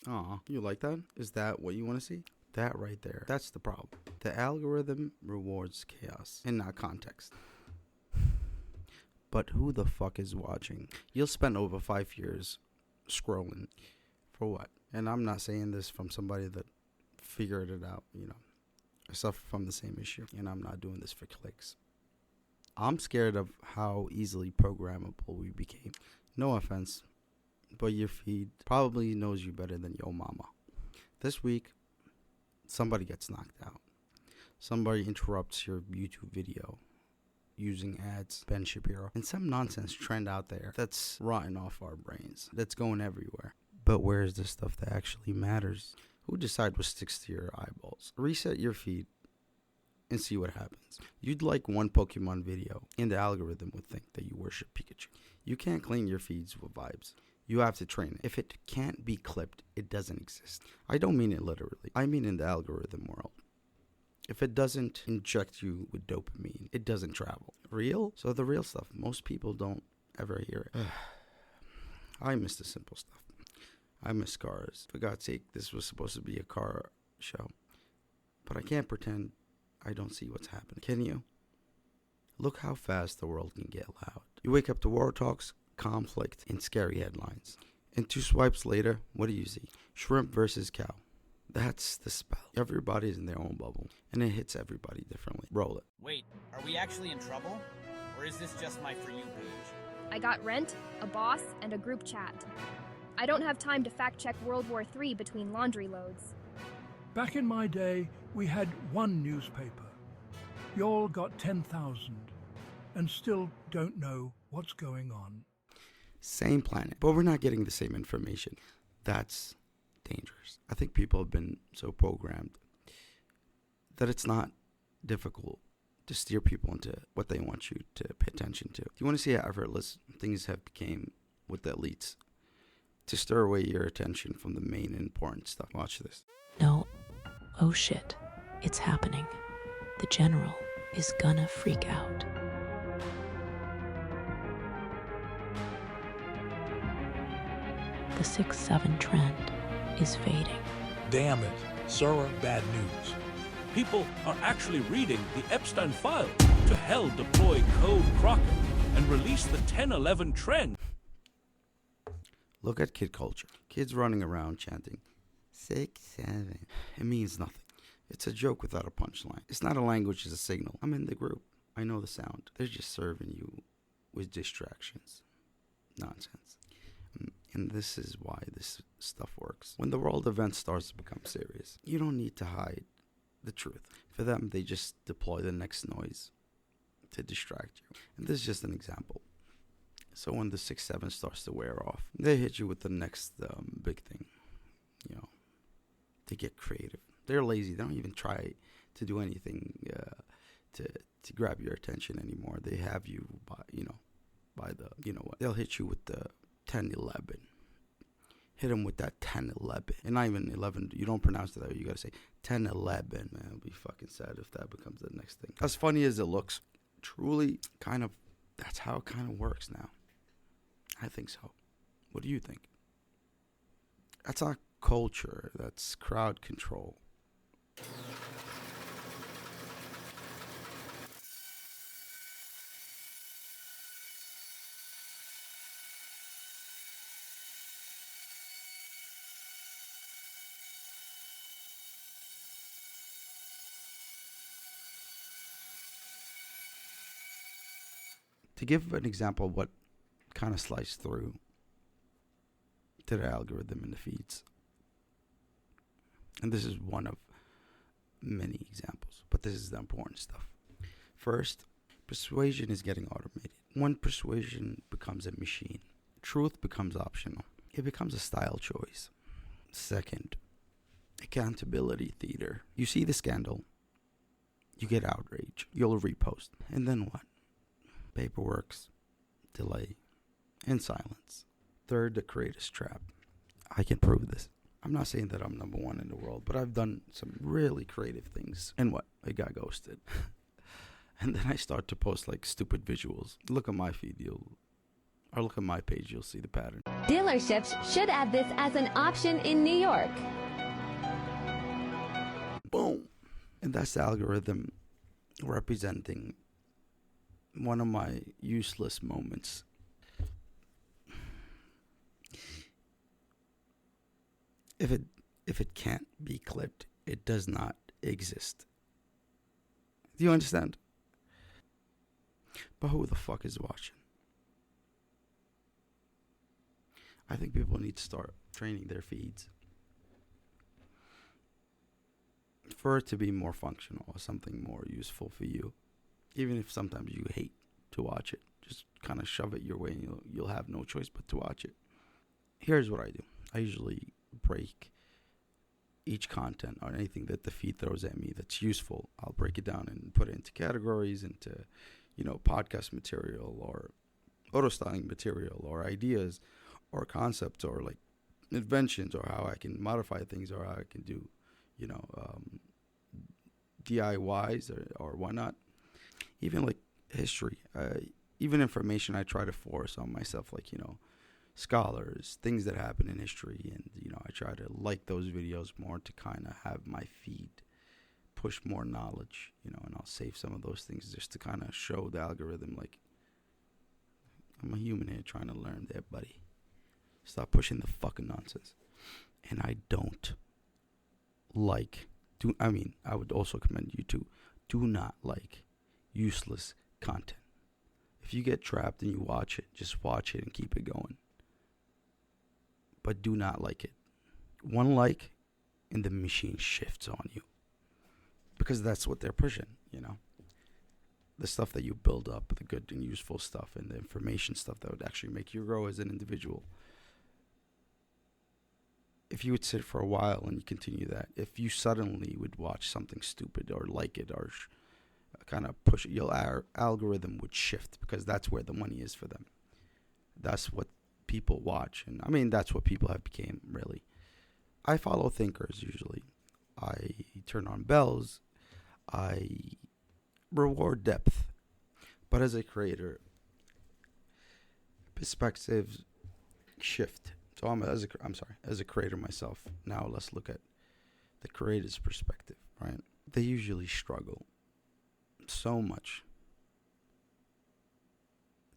Aw, you like that? Is that what you want to see? That right there. That's the problem. The algorithm rewards chaos and not context. But who the fuck is watching? You'll spend over 5 years scrolling. For what? And I'm not saying this from somebody that figured it out, I suffer from the same issue, and I'm not doing this for clicks. I'm scared of how easily programmable we became. No offense, but your feed probably knows you better than your mama. This week, somebody gets knocked out. Somebody interrupts your YouTube video using ads, Ben Shapiro, and some nonsense trend out there that's rotting off our brains, that's going everywhere. But where's the stuff that actually matters? Who decides what sticks to your eyeballs? Reset your feed and see what happens. You'd like one Pokemon video, and the algorithm would think that you worship Pikachu. You can't clean your feeds with vibes. You have to train it. If it can't be clipped, it doesn't exist. I don't mean it literally. I mean in the algorithm world. If it doesn't inject you with dopamine, it doesn't travel. Real? So the real stuff, most people don't ever hear it. I miss the simple stuff. I miss cars. For God's sake, this was supposed to be a car show. But I can't pretend I don't see what's happening. Can you? Look how fast the world can get loud. You wake up to war talks, conflict, and scary headlines. And 2 swipes later, what do you see? Shrimp versus cow. That's the spell. Everybody's in their own bubble, and it hits everybody differently. Roll it. Wait, are we actually in trouble? Or is this just my For You page? I got rent, a boss, and a group chat. I don't have time to fact-check World War III between laundry loads. Back in my day, we had one newspaper. Y'all got 10,000 and still don't know what's going on. Same planet, but we're not getting the same information. That's dangerous. I think people have been so programmed that it's not difficult to steer people into what they want you to pay attention to. Do you want to see how effortless things have become with the elites to stir away your attention from the main important stuff? Watch this. No. Oh shit. It's happening. The general is gonna freak out. The 6-7 trend is fading. Damn it. Sir, bad news. People are actually reading the Epstein file to hell deploy Code Crocker and release the 10-11 trend. Look at kid culture. Kids running around chanting 6-7. It means nothing. It's a joke without a punchline. It's not a language, it's a signal. I'm in the group. I know the sound. They're just serving you with distractions. Nonsense. And this is why this stuff works. When the world event starts to become serious, you don't need to hide the truth. For them, they just deploy the next noise to distract you. And this is just an example. So when the 6-7 starts to wear off, they hit you with the next big thing. They get creative. They're lazy. They don't even try to do anything to grab your attention anymore. They have you by the, what? They'll hit you with the 10-11. Hit them with that 10-11. And not even 11. You don't pronounce it that way. You got to say 10-11. Man, it'll be fucking sad if that becomes the next thing. As funny as it looks, truly that's how it kind of works now. I think so. What do you think? That's our culture. That's crowd control. To give an example of what kind of sliced through to the algorithm in the feeds, and this is one of many examples, but this is the important stuff. First, persuasion is getting automated. When persuasion becomes a machine, truth becomes optional. It becomes a style choice. Second, accountability theater. You see the scandal, you get outrage, you'll repost, and then what? Paperworks, delay, and silence. Third, the creator's trap. I can prove this. I'm not saying that I'm number one in the world, but I've done some really creative things. And what? I got ghosted. And then I start to post like stupid visuals. Look at my feed. Or look at my page, you'll see the pattern. Dealerships should add this as an option in New York. Boom. And that's the algorithm representing one of my useless moments. If it can't be clipped, it does not exist. Do you understand? But who the fuck is watching? I think people need to start training their feeds for it to be more functional or something more useful for you. Even if sometimes you hate to watch it, just kind of shove it your way and you'll have no choice but to watch it. Here's what I do. I usually break each content or anything that the feed throws at me that's useful. I'll break it down and put it into categories, into, podcast material or auto styling material or ideas or concepts or like inventions or how I can modify things or how I can do, DIYs or whatnot. Even like history, even information I try to force on myself, like, scholars, things that happen in history. And, I try to like those videos more to kind of have my feed push more knowledge, and I'll save some of those things just to kind of show the algorithm, like, I'm a human here trying to learn there, buddy. Stop pushing the fucking nonsense. And I don't I would also commend you to do not like useless content. If you get trapped and you watch it, just watch it and keep it going. But do not like it. One like and the machine shifts on you. Because that's what they're pushing, The stuff that you build up, the good and useful stuff and the information stuff that would actually make you grow as an individual. If you would sit for a while and you continue that, if you suddenly would watch something stupid or like it or kind of push it, your algorithm would shift because that's where the money is for them. That's what people watch. And that's what people have become, really. I follow thinkers usually. I turn on bells. I reward depth. But as a creator, perspectives shift. So as a creator myself, now let's look at the creator's perspective, right? They usually struggle so much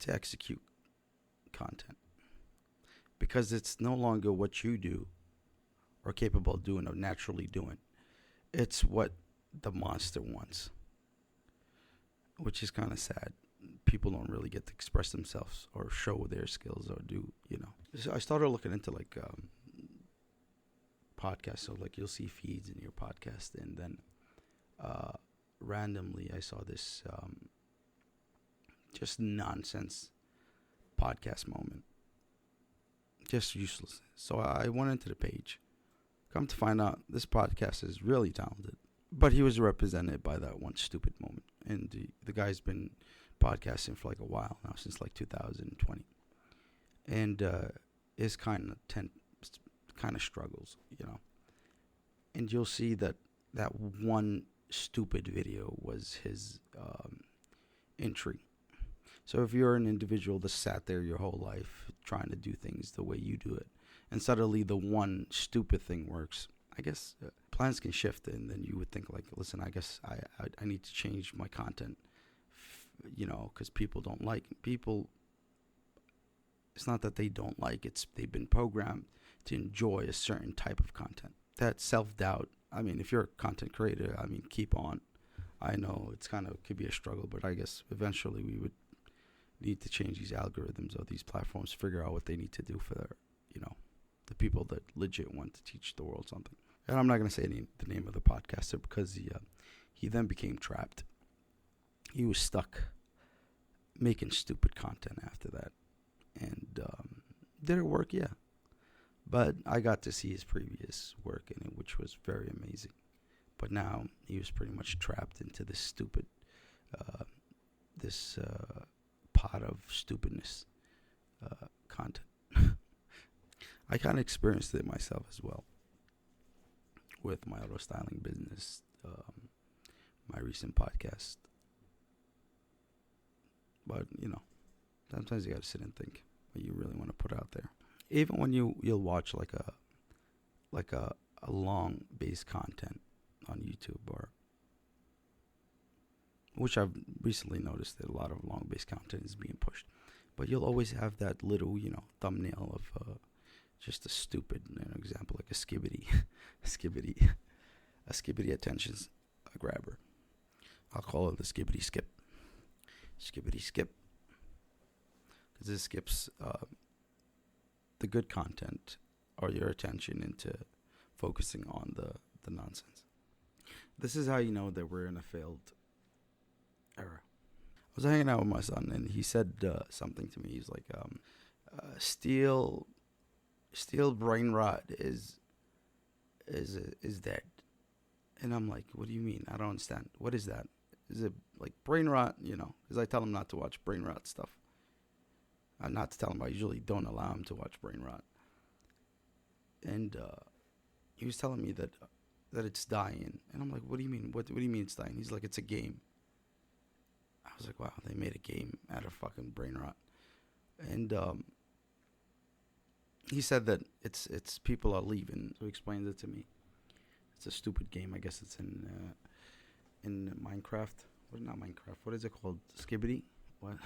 to execute content because it's no longer what you do or capable of doing or naturally doing. It's what the monster wants, which is kind of sad. People don't really get to express themselves or show their skills or do, So I started looking into like podcasts. So like you'll see feeds in your podcast, and then randomly I saw this just nonsense podcast moment, just useless. So I went into the page. Come to find out, this podcast is really talented, but he was represented by that one stupid moment. And the guy's been podcasting for like a while now, since like 2020, and is kind of struggles, and you'll see that one stupid video was his entry. So if you're an individual that sat there your whole life trying to do things the way you do it, and suddenly the one stupid thing works, I guess plans can shift, and then you would think like, listen, I guess I need to change my content, because people don't like people. It's not that they don't like, it's they've been programmed to enjoy a certain type of content. That self-doubt, if you're a content creator, keep on. I know it's could be a struggle, but I guess eventually we would need to change these algorithms or these platforms, figure out what they need to do for their, the people that legit want to teach the world something. And I'm not going to say the name of the podcaster because he then became trapped. He was stuck making stupid content after that. And did it work? Yeah. But I got to see his previous work in it, which was very amazing. But now he was pretty much trapped into this stupid, pot of stupidness content. I kind of experienced it myself as well with my auto styling business, my recent podcast. But, sometimes you got to sit and think. put out there. Even when you'll watch like a long base content on YouTube, or which I've recently noticed that a lot of long base content is being pushed, but you'll always have that little thumbnail of just a stupid example, like a skibbity attention grabber. I'll call it the skibbity skip, because it skips the good content or your attention into focusing on the nonsense. This is how you know that we're in a failed era. I was hanging out with my son, and he said something to me. He's like, steel brain rot is dead. And I'm like, what do you mean? I don't understand. What is that? Is it like brain rot? Because I tell him not to watch brain rot stuff. Not to tell him, I usually don't allow him to watch brain rot. And he was telling me that it's dying. And I'm like, what do you mean? What do you mean it's dying? He's like, it's a game. I was like, wow, they made a game out of fucking brain rot. And he said that it's people are leaving. So he explained it to me. It's a stupid game. I guess it's in Minecraft. Not Minecraft. What is it called? Skibbity? What?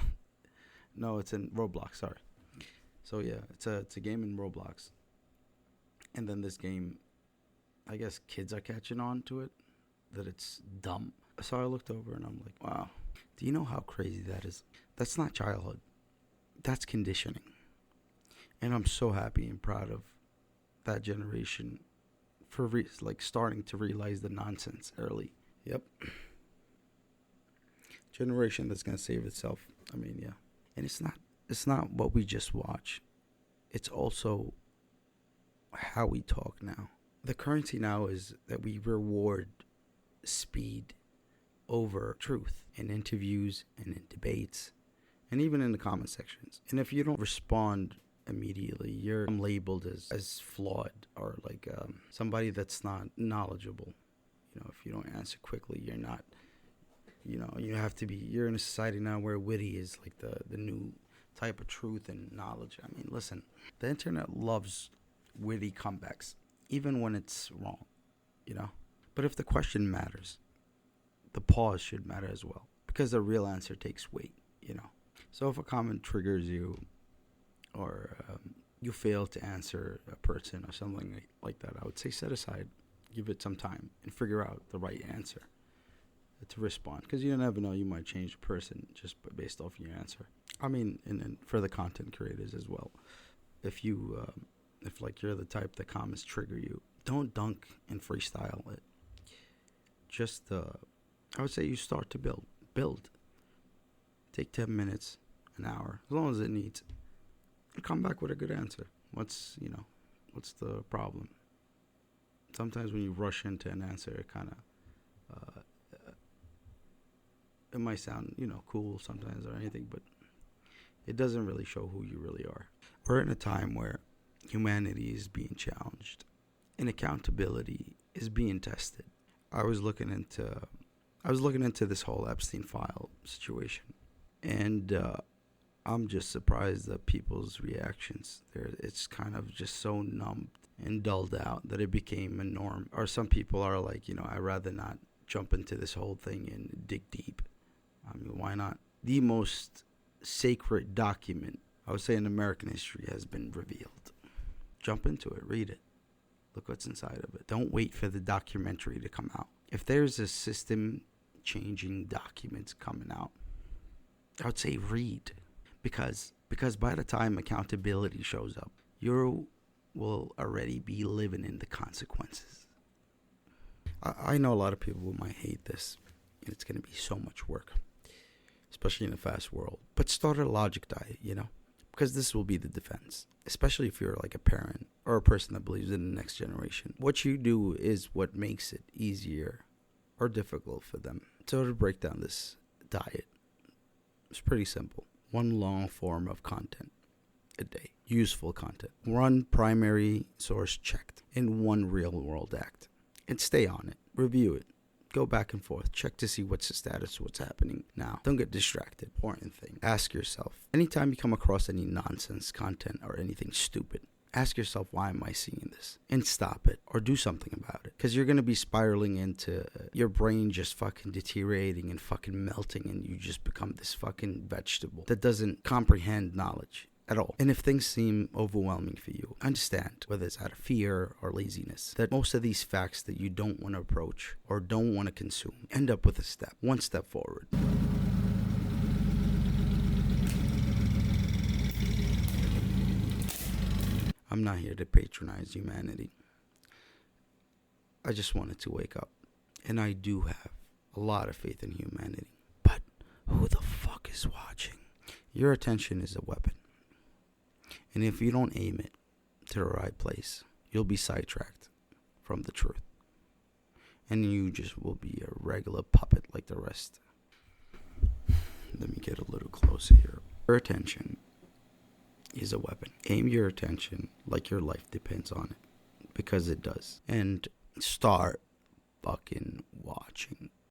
No, it's in Roblox. Sorry. So yeah, it's a game in Roblox. And then this game, I guess kids are catching on to it, that it's dumb. So I looked over and I'm like, wow, do you know how crazy that is? That's not childhood. That's conditioning. And I'm so happy and proud of that generation for starting to realize the nonsense early. Yep. Generation that's going to save itself. I mean, yeah. And it's not what we just watch. It's also how we talk now. The currency now is that we reward speed over truth in interviews and in debates and even in the comment sections. And if you don't respond immediately, you're labeled as flawed or like somebody that's not knowledgeable. If you don't answer quickly, you're not, you have to be, you're in a society now where witty is like the new type of truth and knowledge. I mean, listen, the internet loves witty comebacks, even when it's wrong, But if the question matters, the pause should matter as well, because the real answer takes weight, So if a comment triggers you, or you fail to answer a person or something like that, I would say set aside, give it some time, and figure out the right answer to respond. Because you never know, you might change a person just based off your answer. I mean, and for the content creators as well. If you, if you're the type that comments trigger you, don't dunk and freestyle it. Just, I would say you start to build. Take 10 minutes, an hour, as long as it needs. And come back with a good answer. What's the problem? Sometimes when you rush into an answer, it kind of, it might sound, cool sometimes or anything, but it doesn't really show who you really are. We're in a time where humanity is being challenged and accountability is being tested. I was looking into this whole Epstein file situation, and I'm just surprised at people's reactions. It's kind of just so numbed and dulled out that it became a norm. Or some people are like, I'd rather not jump into this whole thing and dig deep. I mean, why not? The most sacred document, I would say, in American history has been revealed. Jump into it, read it. Look what's inside of it. Don't wait for the documentary to come out. If there's a system-changing documents coming out, I would say read. Because by the time accountability shows up, you will already be living in the consequences. I know a lot of people who might hate this, and it's going to be so much work, especially in a fast world. But start a logic diet, because this will be the defense, especially if you're like a parent or a person that believes in the next generation. What you do is what makes it easier or difficult for them. So to break down this diet, it's pretty simple. One long form of content a day, useful content. One primary source checked, and one real world act. And stay on it. Review it. Go back and forth. Check to see what's the status, what's happening now. Don't get distracted. Important thing. Ask yourself, anytime you come across any nonsense content or anything stupid, ask yourself, why am I seeing this? And stop it or do something about it. Because you're going to be spiraling into your brain just fucking deteriorating and fucking melting, and you just become this fucking vegetable that doesn't comprehend knowledge at all. And if things seem overwhelming for you, understand, whether it's out of fear or laziness, that most of these facts that you don't want to approach or don't want to consume end up with one step forward. I'm not here to patronize humanity. I just wanted to wake up. And I do have a lot of faith in humanity. But who the fuck is watching? Your attention is a weapon. And if you don't aim it to the right place, you'll be sidetracked from the truth. And you just will be a regular puppet like the rest. Let me get a little closer here. Your attention is a weapon. Aim your attention like your life depends on it. Because it does. And start fucking watching.